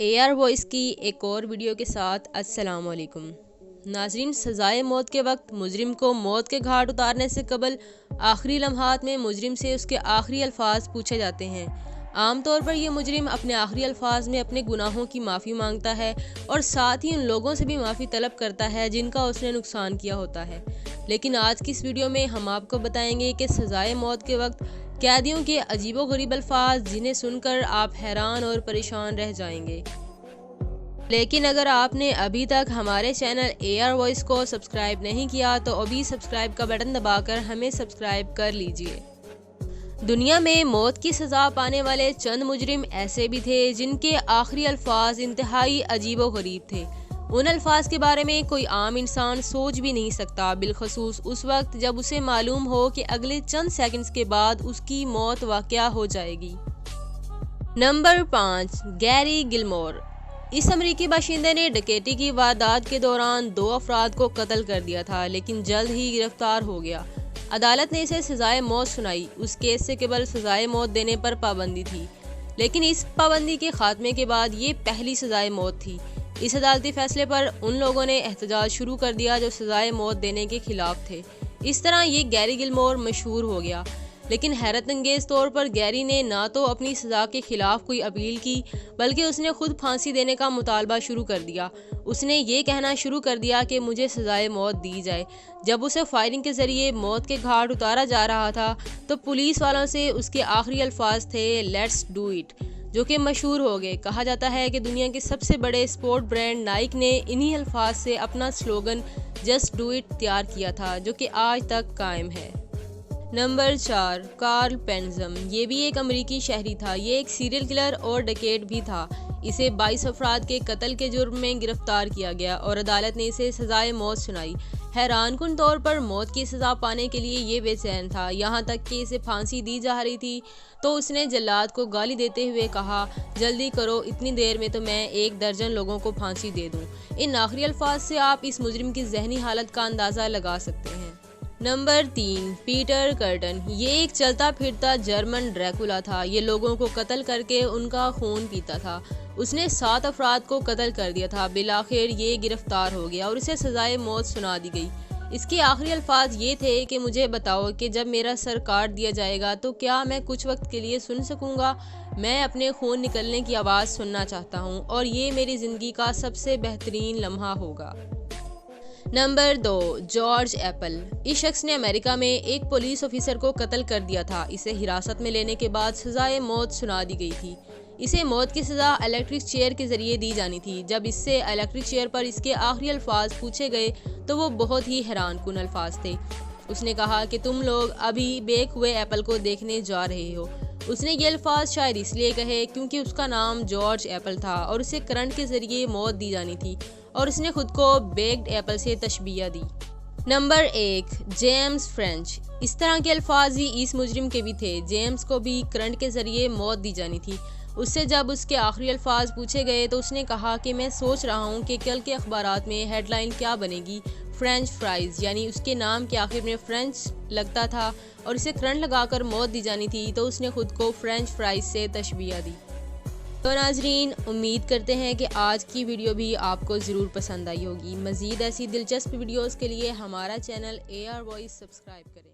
AR voice की एक और वीडियो के साथ अस्सलाम वालेकुम नाजरीन। सज़ाए मौत के वक्त मुजरिम को मौत के घाट उतारने से कबल आखिरी लम्हात में मुजरिम से उसके आखिरी अल्फाज पूछे जाते हैं। आमतौर पर यह मुजरिम अपने आखिरी अल्फाज में अपने गुनाहों की माफ़ी मांगता है और साथ ही उन लोगों से भी माफ़ी तलब करता है जिनका उसने नुकसान किया होता है। लेकिन आज की इस वीडियो में हम आपको बताएंगे कि सज़ाए मौत के वक्त कैदियों के अजीबोगरीब अल्फाज जिन्हें सुनकर आप हैरान और परेशान रह जाएंगे। लेकिन अगर आपने अभी तक हमारे चैनल AR वॉइस को सब्सक्राइब नहीं किया तो अभी सब्सक्राइब का बटन दबाकर हमें सब्सक्राइब कर लीजिए। दुनिया में मौत की सज़ा पाने वाले चंद मुजरिम ऐसे भी थे जिनके आखिरी अल्फाज इंतहाई अजीबोगरीब थे। उन अल्फाज के बारे में कोई आम इंसान सोच भी नहीं सकता, बिलखसूस उस वक्त जब उसे मालूम हो कि अगले चंद सेकंड्स के बाद उसकी मौत वाक़या हो जाएगी। Number 5, Gary Gilmore. इस अमरीकी बाशिंदे ने डकैती की वारदात के दौरान 2 अफराद को कत्ल कर दिया था, लेकिन जल्द ही गिरफ्तार हो गया। अदालत ने इसे सजाए मौत सुनाई। उस केस से केवल सजाए मौत देने पर पाबंदी थी, लेकिन इस पाबंदी के खात्मे के बाद ये पहली सजाए मौत थी। इस अदालती फैसले पर उन लोगों ने एहतजाज शुरू कर दिया जो सजाए मौत देने के खिलाफ थे। इस तरह ये गैरी गिलमोर मशहूर हो गया। लेकिन हैरत अंगेज तौर पर गैरी ने ना तो अपनी सज़ा के खिलाफ कोई अपील की, बल्कि उसने खुद फांसी देने का मुतालबा शुरू कर दिया। उसने ये कहना शुरू कर दिया कि मुझे सज़ाए मौत दी जाए। जब उसे फायरिंग के ज़रिए मौत के घाट उतारा जा रहा था तो पुलिस वालों से उसके आखिरी अल्फाज थे लेट्स डू इट, जो कि मशहूर हो गए। कहा जाता है कि दुनिया के सबसे बड़े स्पोर्ट ब्रांड नाइक ने इन्हीं अल्फाज से अपना स्लोगन जस्ट डू इट तैयार किया था, जो कि आज तक कायम है। Number 4, Carl Panzram. ये भी एक अमरीकी शहरी था। ये एक सीरियल किलर और डकैत भी था। इसे 22 अफराद के कत्ल के जुर्म में गिरफ्तार किया गया और अदालत ने इसे सजाए मौत सुनाई। हैरानकुन तौर पर मौत की सज़ा पाने के लिए ये बेचैन था, यहाँ तक कि इसे फांसी दी जा रही थी तो उसने जल्लाद को गाली देते हुए कहा, जल्दी करो, इतनी देर में तो मैं 1 दर्जन लोगों को फांसी दे दूँ। इन आखिरी अल्फाज से आप इस मुजरिम की जहनी हालत का अंदाज़ा लगा सकते हैं। Number 3, Peter curtain. ये एक चलता फिरता जर्मन ड्रैकुला था। ये लोगों को कत्ल करके उनका खून पीता था। उसने 7 अफराद को कत्ल कर दिया था। बिलाखिर ये गिरफ्तार हो गया और इसे सजाए मौत सुना दी गई। इसके आखिरी अल्फाज ये थे कि मुझे बताओ कि जब मेरा सर काट दिया जाएगा तो क्या मैं कुछ वक्त के लिए सुन सकूंगा? मैं अपने खून निकलने की आवाज़ सुनना चाहता हूँ और ये मेरी ज़िंदगी का सबसे बेहतरीन लम्हा होगा। Number 2, George Apple. इस शख्स ने अमेरिका में एक पुलिस ऑफिसर को कत्ल कर दिया था। इसे हिरासत में लेने के बाद सजाए मौत सुना दी गई थी। इसे मौत की सज़ा इलेक्ट्रिक चेयर के ज़रिए दी जानी थी। जब इससे इलेक्ट्रिक चेयर पर इसके आखिरी अल्फाज पूछे गए तो वो बहुत ही हैरानकुन अल्फाज थे। उसने कहा कि तुम लोग अभी बेक हुए एप्पल को देखने जा रहे हो। उसने ये अल्फाज शायद इसलिए कहे क्योंकि उसका नाम जॉर्ज एप्पल था और उसे करंट के ज़रिए मौत दी जानी थी और उसने खुद को बेक्ड एप्पल से तशबीह दी। Number 1, James French. इस तरह के अल्फाज ही इस मुजरिम के भी थे। जेम्स को भी करंट के ज़रिए मौत दी जानी थी। उससे जब उसके आखिरी अल्फाज पूछे गए तो उसने कहा कि मैं सोच रहा हूँ कि कल के अखबारात में हेडलाइन क्या बनेगी, फ्रेंच फ्राइज़, यानी उसके नाम के आखिर में फ्रेंच लगता था और इसे करंट लगाकर मौत दी जानी थी तो उसने खुद को फ्रेंच फ्राइज़ से तशबीह दी। तो नाजरीन, उम्मीद करते हैं कि आज की वीडियो भी आपको ज़रूर पसंद आई होगी। मज़ीद ऐसी दिलचस्प वीडियोज़ के लिए हमारा चैनल AR वॉइस सब्सक्राइब करें।